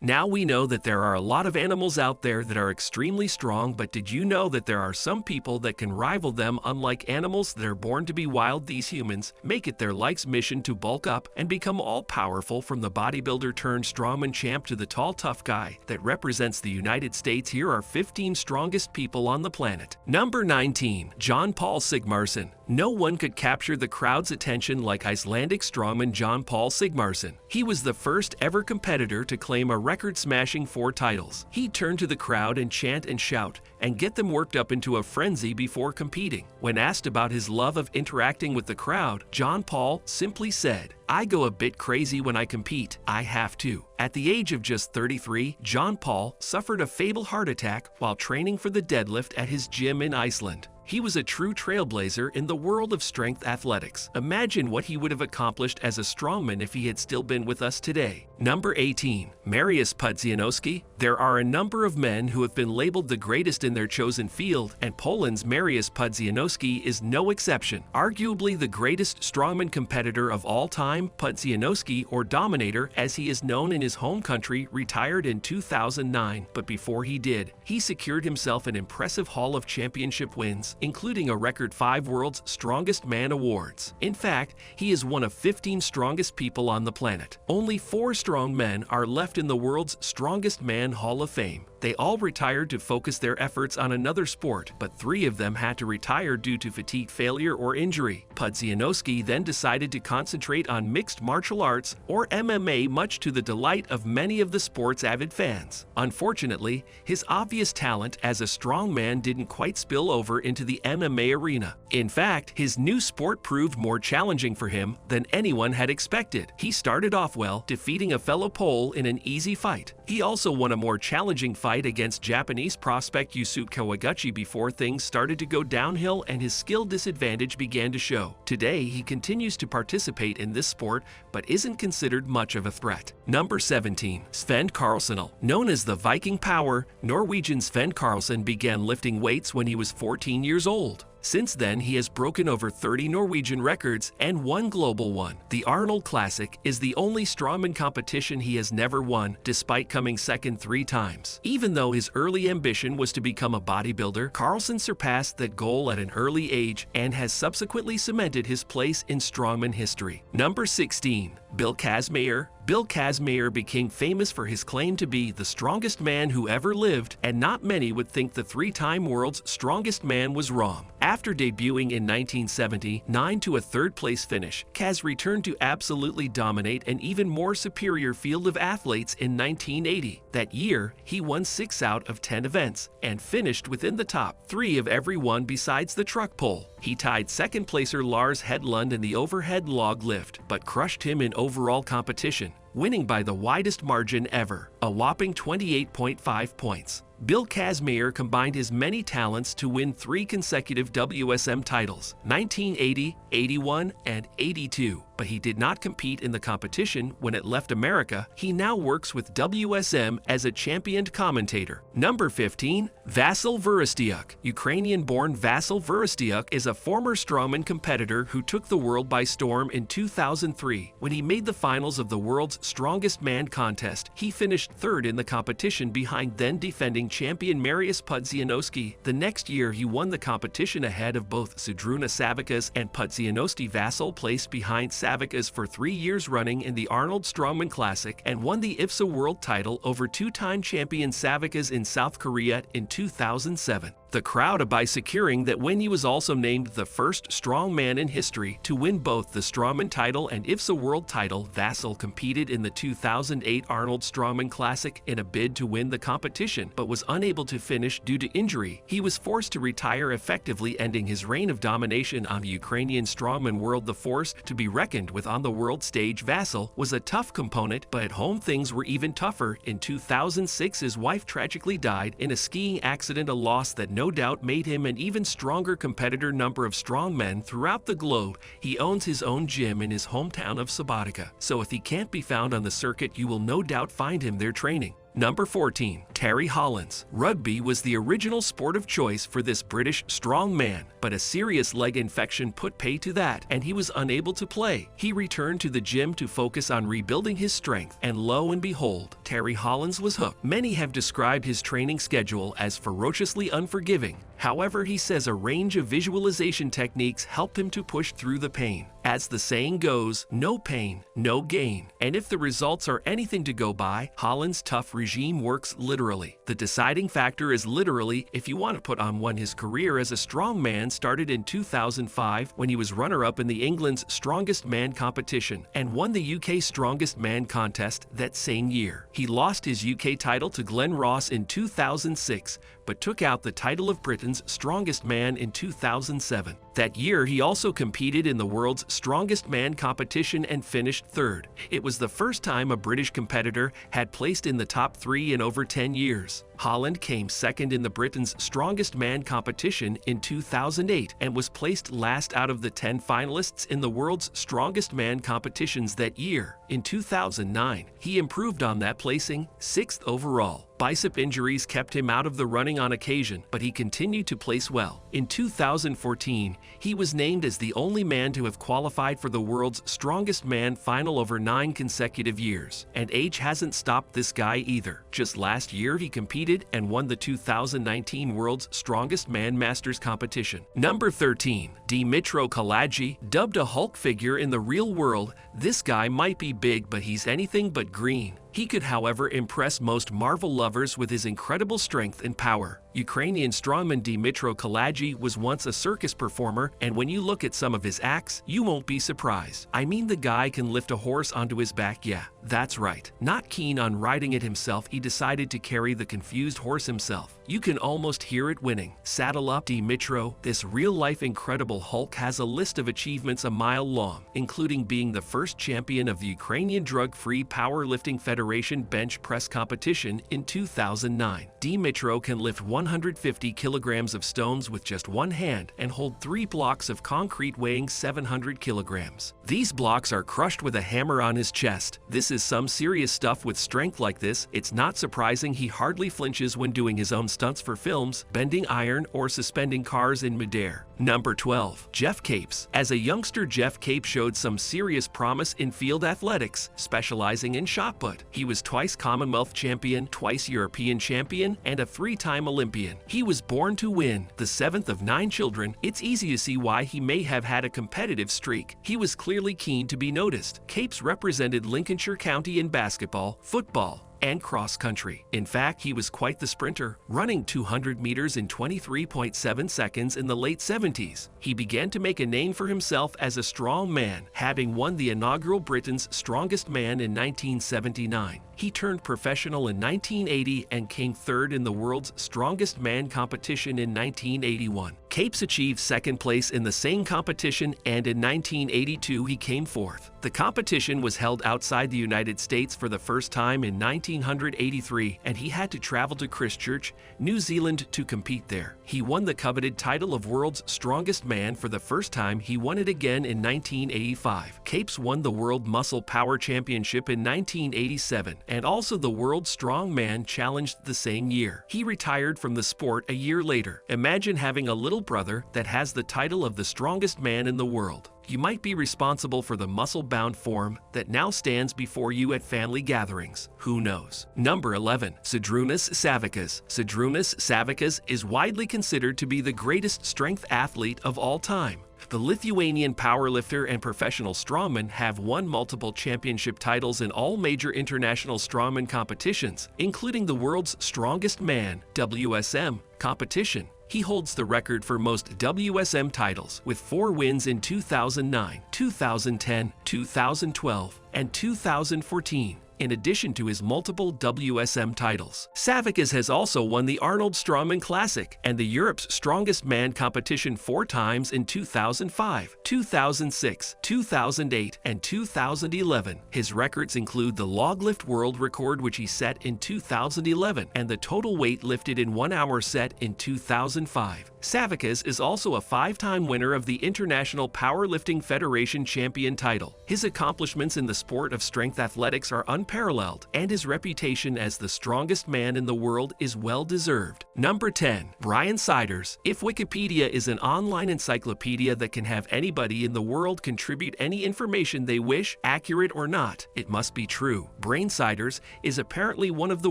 Now we know that there are a lot of animals out there that are extremely strong, but did you know that there are some people that can rival them? Unlike animals that are born to be wild, these humans make it their life's mission to bulk up and become all-powerful, from the bodybuilder turned strongman champ to the tall tough guy that represents the United States. Here are 15 strongest people on the planet. Number 19. John Paul Sigmarsson. No one could capture the crowd's attention like Icelandic strongman John Paul Sigmarsson. He was the first ever competitor to claim a record-smashing 4 titles. He'd turn to the crowd and chant and shout and get them worked up into a frenzy before competing. When asked about his love of interacting with the crowd, John Paul simply said, "I go a bit crazy when I compete. I have to." At the age of just 33, John Paul suffered a fatal heart attack while training for the deadlift at his gym in Iceland. He was a true trailblazer in the world of strength athletics. Imagine what he would have accomplished as a strongman if he had still been with us today. Number 18. Marius Panowski. There are a number of men who have been labeled the greatest in their chosen field, and Poland's Marius Panowski is no exception. Arguably the greatest strongman competitor of all time, Panowski, or Dominator as he is known in his home country, retired in 2009. But before he did, he secured himself an impressive haul of championship wins, including a record 5 World's Strongest Man awards. In fact, he is one of 15 strongest people on the planet. Only 4 strong men are left in the world's Strongest Man Hall of Fame. They all retired to focus their efforts on another sport, but 3 of them had to retire due to fatigue, failure, or injury. Panowski then decided to concentrate on mixed martial arts, or MMA, much to the delight of many of the sport's avid fans. Unfortunately, his obvious talent as a strongman didn't quite spill over into the MMA arena. In fact, his new sport proved more challenging for him than anyone had expected. He started off well, defeating a fellow Pole in an easy fight. He also won a more challenging fight against Japanese prospect Yusuke Kawaguchi before things started to go downhill and his skill disadvantage began to show. Today, he continues to participate in this sport, but isn't considered much of a threat. Number 17. Sven Karlsson. Known as the Viking Power, Norwegian Sven Karlsson began lifting weights when he was 14 years old. Since then, he has broken over 30 Norwegian records and 1 global one. The Arnold Classic is the only strongman competition he has never won, despite coming second 3 times. Even though his early ambition was to become a bodybuilder, Karlsson surpassed that goal at an early age and has subsequently cemented his place in strongman history. Number 16. Bill Kazmaier. Bill Kazmaier became famous for his claim to be the strongest man who ever lived, and not many would think the 3-time world's strongest man was wrong. After debuting in 1979 to a 3rd-place finish, Kaz returned to absolutely dominate an even more superior field of athletes in 1980. That year, he won 6 out of 10 events and finished within the top 3 of every one besides the truck pull. He tied 2nd placer Lars Hedlund in the overhead log lift, but crushed him in overall competition, winning by the widest margin ever, a whopping 28.5 points. Bill Kazmaier combined his many talents to win 3 consecutive WSM titles, 1980, 81, and 82. But he did not compete in the competition when it left America. He now works with WSM as a championed commentator. Number 15. Vasyl Verestiuk. Ukrainian-born Vasyl Verestiuk is a former strongman competitor who took the world by storm in 2003. When he made the finals of the World's Strongest Man contest, he finished 3rd in the competition behind then-defending champion Marius Panowski. The next year, he won the competition ahead of both Zydrunas Savickas and Panowski. Vasyl placed behind Savickas for 3 years running in the Arnold Strongman Classic and won the IFSA World title over 2-time champion Savickas in South Korea in 2007. The crowd by securing that win. He was also named the first strongman in history to win both the Strongman title and IFSA World title. Vasyl competed in the 2008 Arnold Strongman Classic in a bid to win the competition, but was unable to finish due to injury. He was forced to retire, effectively ending his reign of domination on the Ukrainian strongman world. The force to be reckoned with on the world stage, Vasyl was a tough component, but at home things were even tougher. In 2006, his wife tragically died in a skiing accident, a loss that no doubt made him an even stronger competitor. Number of strongmen throughout the globe. He owns his own gym in his hometown of Subotica, so if he can't be found on the circuit, you will no doubt find him there training. Number 14. Terry Hollands. Rugby was the original sport of choice for this British strongman, but a serious leg infection put pay to that, and he was unable to play. He returned to the gym to focus on rebuilding his strength, and lo and behold, Terry Hollands was hooked. Many have described his training schedule as ferociously unforgiving. However, he says a range of visualization techniques helped him to push through the pain. As the saying goes, no pain, no gain. And if the results are anything to go by, Holland's tough regime works literally. The deciding factor is literally, if you want to put on one, his career as a strongman started in 2005 when he was runner-up in the England's Strongest Man competition and won the UK Strongest Man contest that same year. He lost his UK title to Glenn Ross in 2006, but took out the title of Britain's Strongest Man in 2007. That year, he also competed in the world's Strongest Man competition and finished third. It was the first time a British competitor had placed in the top 3 in over 10 years. Holland came second in the Britain's Strongest Man competition in 2008 and was placed last out of the 10 finalists in the world's Strongest Man competitions that year. In 2009, he improved on that, placing 6th overall. Bicep injuries kept him out of the running on occasion, but he continued to place well. In 2014, he was named as the only man to have qualified for the world's Strongest Man final over 9 consecutive years. And age hasn't stopped this guy either. Just last year, he competed and won the 2019 World's Strongest Man Masters competition. Number 13. Dimitro Kagi. Dubbed a Hulk figure in the real world, this guy might be big, but he's anything but green. He could, however, impress most Marvel lovers with his incredible strength and power. Ukrainian strongman Dimitro Kagi was once a circus performer, and when you look at some of his acts, you won't be surprised. I mean, the guy can lift a horse onto his back, yeah, that's right. Not keen on riding it himself, he decided to carry the confused horse himself. You can almost hear it winning. Saddle up, Dimitro. This real-life incredible Hulk has a list of achievements a mile long, including being the first champion of the Ukrainian Drug-Free Powerlifting Federation bench press competition in 2009. Dimitro can lift 150 kilograms of stones with just one hand and hold 3 blocks of concrete weighing 700 kilograms. These blocks are crushed with a hammer on his chest. This is some serious stuff. With strength like this, it's not surprising he hardly flinches when doing his own stunts for films, bending iron, or suspending cars in midair. Number 12. Jeff Capes. As a youngster, Jeff Capes showed some serious promise in field athletics, specializing in shot put. He was twice Commonwealth champion, twice European champion, and a 3-time Olympian. He was born to win. The 7th of 9 children, it's easy to see why he may have had a competitive streak. He was clearly keen to be noticed. Capes represented Lincolnshire County in basketball, football, and cross-country. In fact, he was quite the sprinter, running 200 meters in 23.7 seconds in the late 70s. He began to make a name for himself as a strong man, having won the inaugural Britain's Strongest Man in 1979. He turned professional in 1980 and came third in the world's Strongest Man competition in 1981. Capes achieved second place in the same competition, and in 1982 he came fourth. The competition was held outside the United States for the first time in 1983, and he had to travel to Christchurch, New Zealand to compete there. He won the coveted title of World's Strongest Man for the first time. He won it again in 1985. Capes won the World Muscle Power Championship in 1987, and also the World Strongman Challenge the same year. He retired from the sport a year later. Imagine having a little brother that has the title of the strongest man in the world. You might be responsible for the muscle-bound form that now stands before you at family gatherings. Who knows? Number 11. Žydrūnas Savikas. Žydrūnas Savikas is widely considered to be the greatest strength athlete of all time. The Lithuanian powerlifter and professional strongman have won multiple championship titles in all major international strongman competitions, including the World's Strongest Man (WSM) competition. He holds the record for most WSM titles, with 4 wins in 2009, 2010, 2012, and 2014. In addition to his multiple WSM titles, Savikas has also won the Arnold Strongman Classic and the Europe's Strongest Man competition 4 times in 2005, 2006, 2008, and 2011. His records include the log lift world record, which he set in 2011, and the total weight lifted in 1 hour set in 2005. Savikas is also a 5-time winner of the International Powerlifting Federation champion title. His accomplishments in the sport of strength athletics are unparalleled, unparalleled, and his reputation as the strongest man in the world is well deserved. Number 10. Brian Siders. If Wikipedia is an online encyclopedia that can have anybody in the world contribute any information they wish, accurate or not, it must be true. Brian Siders is apparently one of the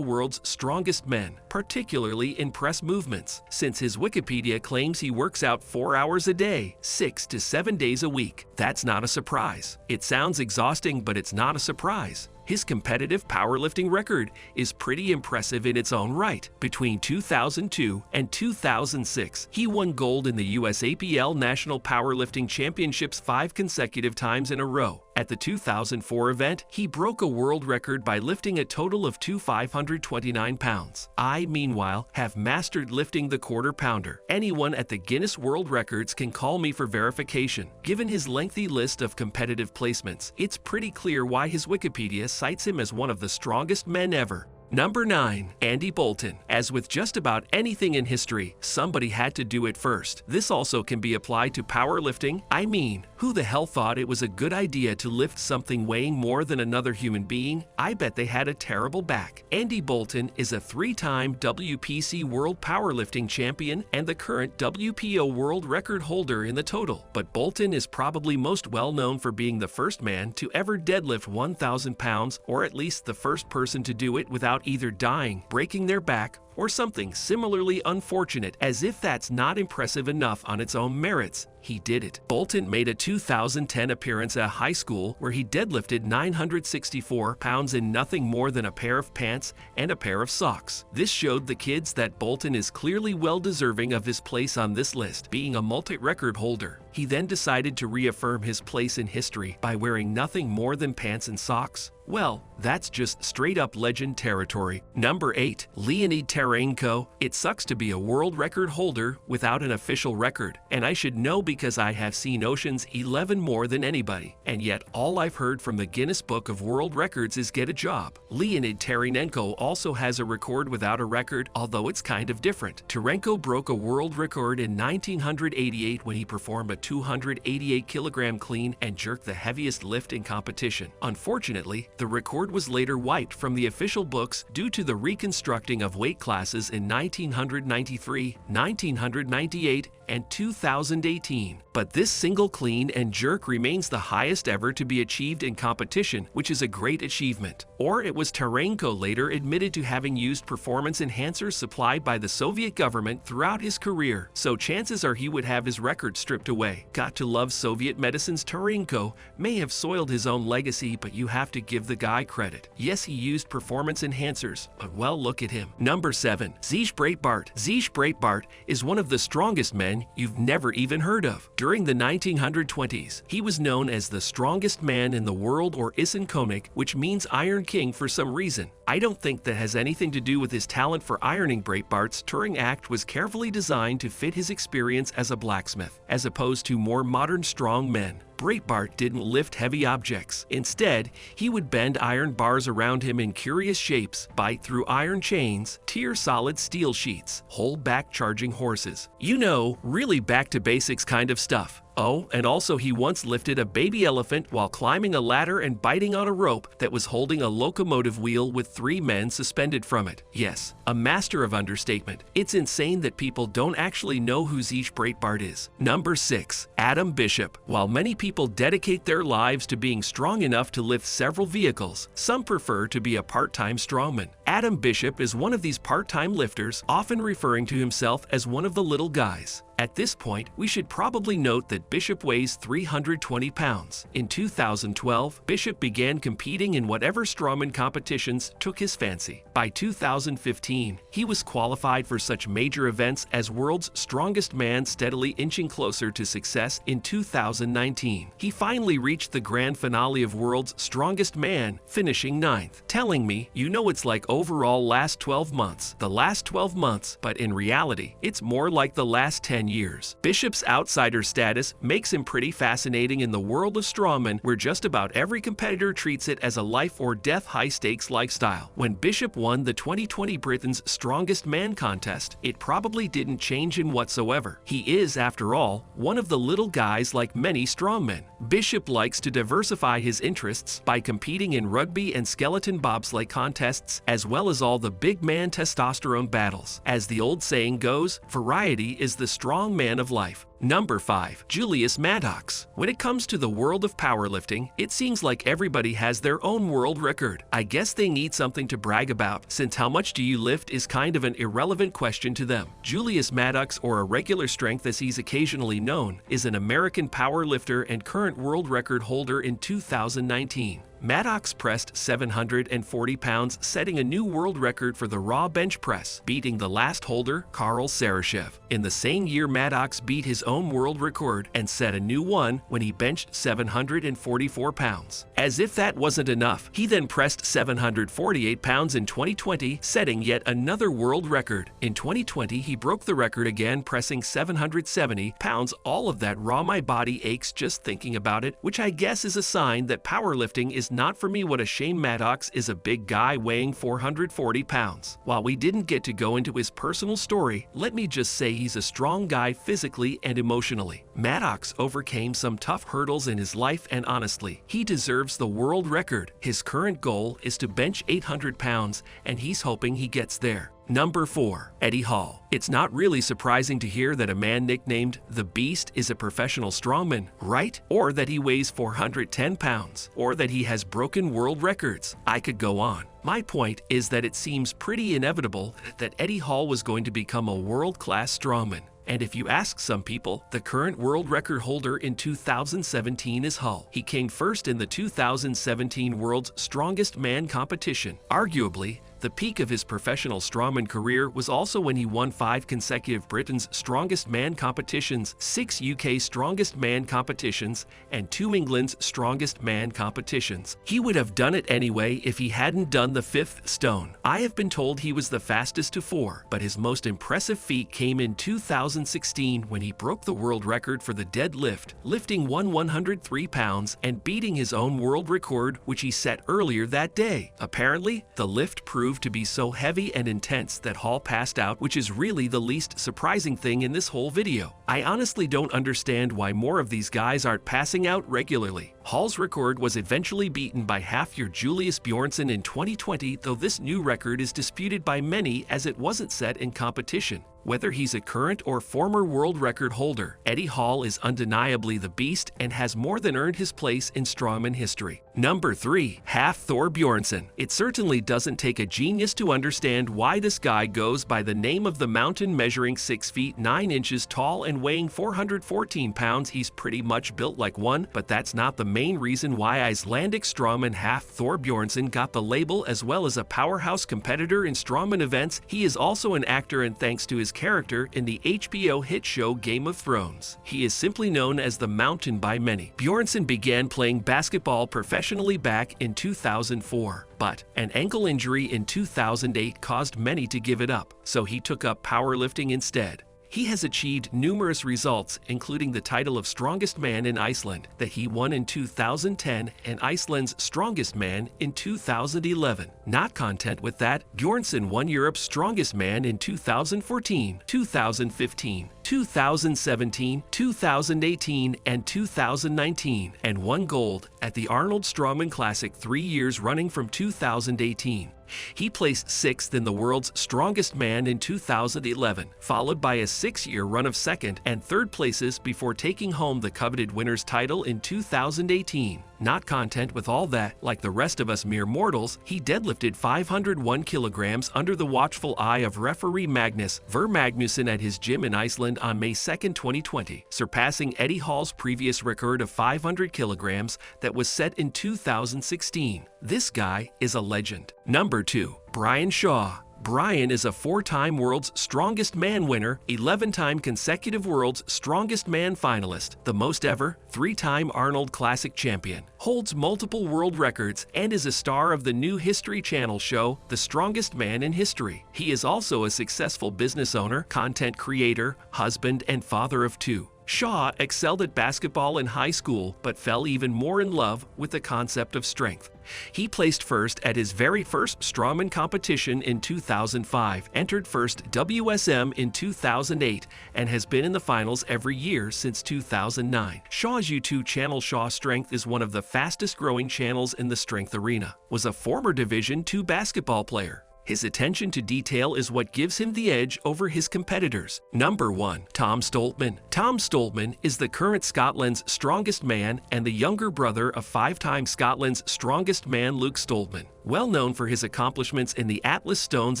world's strongest men, particularly in press movements, since his Wikipedia claims he works out 4 hours a day, 6 to 7 days a week. That's not a surprise. It sounds exhausting, but it's not a surprise. His competitive powerlifting record is pretty impressive in its own right. Between 2002 and 2006, he won gold in the USAPL National Powerlifting Championships 5 consecutive times in a row. At the 2004 event, he broke a world record by lifting a total of 529 pounds. I, meanwhile, have mastered lifting the quarter pounder. Anyone at the Guinness World Records can call me for verification. Given his lengthy list of competitive placements, it's pretty clear why his Wikipedia cites him as one of the strongest men ever. Number 9. Andy Bolton. As with just about anything in history, somebody had to do it first. This also can be applied to powerlifting. I mean, who the hell thought it was a good idea to lift something weighing more than another human being? I bet they had a terrible back. Andy Bolton is a 3-time WPC World Powerlifting Champion and the current WPO World Record holder in the total. But Bolton is probably most well known for being the first man to ever deadlift 1,000 pounds, or at least the first person to do it without either dying, breaking their back, or something similarly unfortunate. As if that's not impressive enough on its own merits, he did it. Bolton made a 2010 appearance at high school where he deadlifted 964 pounds in nothing more than a pair of pants and a pair of socks. This showed the kids that Bolton is clearly well deserving of his place on this list, being a multi-record holder. He then decided to reaffirm his place in history by wearing nothing more than pants and socks. Well, that's just straight-up legend territory. Number 8. Leonid Tarenko. It sucks to be a world record holder without an official record, and I should know because I have seen Ocean's 11 more than anybody, and yet all I've heard from the Guinness Book of World Records is get a job. Leonid Tarenko also has a record without a record, although it's kind of different. Tarenko broke a world record in 1988 when he performed a 288 kilogram clean and jerk, the heaviest lift in competition. Unfortunately, the record was later wiped from the official books due to the reconstructing of weight classes in 1993, 1998, and 2018. But this single clean and jerk remains the highest ever to be achieved in competition, which is a great achievement. Or it was Tarenko later admitted to having used performance enhancers supplied by the Soviet government throughout his career, so chances are he would have his record stripped away. Got to love Soviet medicines. Tarenko may have soiled his own legacy, but you have to give the guy credit. Yes, he used performance enhancers, but well, look at him. Number 7. Zeesh Braitbart. Zeesh Braitbart is one of the strongest men you've never even heard of. During the 1920s, he was known as the strongest man in the world, or Isenkönig, which means Iron King for some reason. I don't think that has anything to do with his talent for ironing. Braitbart's touring act was carefully designed to fit his experience as a blacksmith, as opposed to more modern strong men. Braitbart didn't lift heavy objects. Instead, he would bend iron bars around him in curious shapes, bite through iron chains, tear solid steel sheets, hold back charging horses. You know, really back to basics kind of stuff. Oh, and also he once lifted a baby elephant while climbing a ladder and biting on a rope that was holding a locomotive wheel with 3 men suspended from it. Yes, a master of understatement. It's insane that people don't actually know who Zeesh Braitbart is. Number 6. Adam Bishop. While many people dedicate their lives to being strong enough to lift several vehicles, some prefer to be a part-time strongman. Adam Bishop is one of these part-time lifters, often referring to himself as one of the little guys. At this point, we should probably note that Bishop weighs 320 pounds. In 2012, Bishop began competing in whatever strongman competitions took his fancy. By 2015, he was qualified for such major events as World's Strongest Man, steadily inching closer to success. In 2019, he finally reached the grand finale of World's Strongest Man, finishing 9th. Telling me, you know, it's like overall last 12 months, the last 12 months, but in reality, it's more like the last 10 10 years. Bishop's outsider status makes him pretty fascinating in the world of strongmen, where just about every competitor treats it as a life-or-death high-stakes lifestyle. When Bishop won the 2020 Britain's Strongest Man contest, it probably didn't change him whatsoever. He is, after all, one of the little guys like many strongmen. Bishop likes to diversify his interests by competing in rugby and skeleton bobsleigh contests, as well as all the big man testosterone battles. As the old saying goes, variety is the strong man of life. Number 5. Julius Maddox. When it comes to the world of powerlifting, it seems like everybody has their own world record. I guess they need something to brag about, since how much do you lift is kind of an irrelevant question to them. Julius Maddox, or a regular strength as he's occasionally known, is an American powerlifter and current world record holder in 2019. Maddox pressed 740 pounds, setting a new world record for the raw bench press, beating the last holder, Karl Serashev. In the same year, Maddox beat his own world record and set a new one when he benched 744 pounds. As if that wasn't enough, he then pressed 748 pounds in 2020, setting yet another world record. In 2020, he broke the record again, pressing 770 pounds. All of that raw, my body aches just thinking about it, which I guess is a sign that powerlifting is not for me. What a shame. Maddox is a big guy weighing 440 pounds. While we didn't get to go into his personal story, let me just say he's a strong guy physically and emotionally. Maddox overcame some tough hurdles in his life, and honestly, he deserves the world record. His current goal is to bench 800 pounds, and he's hoping he gets there. Number 4. Eddie Hall. It's not really surprising to hear that a man nicknamed The Beast is a professional strongman, right? Or that he weighs 410 pounds, or that he has broken world records. I could go on. My point is that it seems pretty inevitable that Eddie Hall was going to become a world-class strongman. And if you ask some people, the current world record holder in 2017 is Hull. He came first in the 2017 World's Strongest Man competition. Arguably, the peak of his professional strongman career was also when he won 5 consecutive Britain's Strongest Man competitions, 6 UK Strongest Man competitions, and 2 England's Strongest Man competitions. He would have done it anyway if he hadn't done the 5th stone. I have been told he was the fastest to 4, but his most impressive feat came in 2016 when he broke the world record for the deadlift, lifting 103 pounds and beating his own world record, which he set earlier that day. Apparently, the lift proved to be so heavy and intense that Hall passed out, which is really the least surprising thing in this whole video. I honestly don't understand why more of these guys aren't passing out regularly. Hall's record was eventually beaten by half-year Julius Bjrnsson in 2020, though this new record is disputed by many as it wasn't set in competition. Whether he's a current or former world record holder, Eddie Hall is undeniably the beast and has more than earned his place in strongman history. Number 3. Half Thor Bjrnsson. It certainly doesn't take a genius to understand why this guy goes by the name of the mountain. Measuring 6 feet 9 inches tall and weighing 414 pounds, he's pretty much built like one, but that's not the main reason why Icelandic strongman Half Thor Bjrnsson got the label. As well as a powerhouse competitor in strongman events, he is also an actor, and thanks to his character in the HBO hit show Game of Thrones, he is simply known as the Mountain by many. Bjrnsson began playing basketball professionally back in 2004, but an ankle injury in 2008 caused many to give it up, so he took up powerlifting instead. He has achieved numerous results, including the title of Strongest Man in Iceland that he won in 2010 and Iceland's Strongest Man in 2011. Not content with that, Bjrnsson won Europe's Strongest Man in 2014, 2015, 2017, 2018, and 2019, and won gold at the Arnold Strongman Classic 3 years running from 2018. He placed 6th in the world's Strongest Man in 2011, followed by a 6-year run of 2nd and 3rd places before taking home the coveted winner's title in 2018. Not content with all that, like the rest of us mere mortals, he deadlifted 501 kilograms under the watchful eye of referee Magnus Magnusson at his gym in Iceland on May 2, 2020, surpassing Eddie Hall's previous record of 500 kilograms that was set in 2016. This guy is a legend. Number 2. Brian Shaw. Brian is a 4-time World's Strongest Man winner, 11-time consecutive World's Strongest Man finalist, the most ever, 3-time Arnold Classic champion, holds multiple world records, and is a star of the new History Channel show, The Strongest Man in History. He is also a successful business owner, content creator, husband, and father of 2. Shaw excelled at basketball in high school, but fell even more in love with the concept of strength. He placed first at his very first strongman competition in 2005, entered first WSM in 2008, and has been in the finals every year since 2009. Shaw's YouTube channel Shaw Strength is one of the fastest growing channels in the strength arena. Was a former Division II basketball player. His attention to detail is what gives him the edge over his competitors. Number 1. Tom Stoltman. Tom Stoltman is the current Scotland's strongest man and the younger brother of 5-time Scotland's strongest man Luke Stoltman. Well known for his accomplishments in the Atlas Stones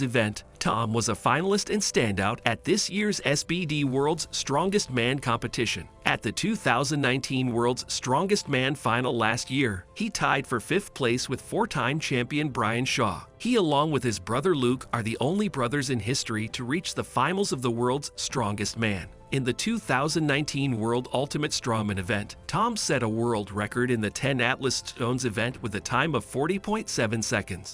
event, Tom was a finalist and standout at this year's SBD World's Strongest Man competition. At the 2019 World's Strongest Man final last year, he tied for 5th place with 4-time champion Brian Shaw. He, along with his brother Luke, are the only brothers in history to reach the finals of the World's Strongest Man. In the 2019 World Ultimate Strongman event, Tom set a world record in the 10 Atlas Stones event with a time of 40.7 seconds.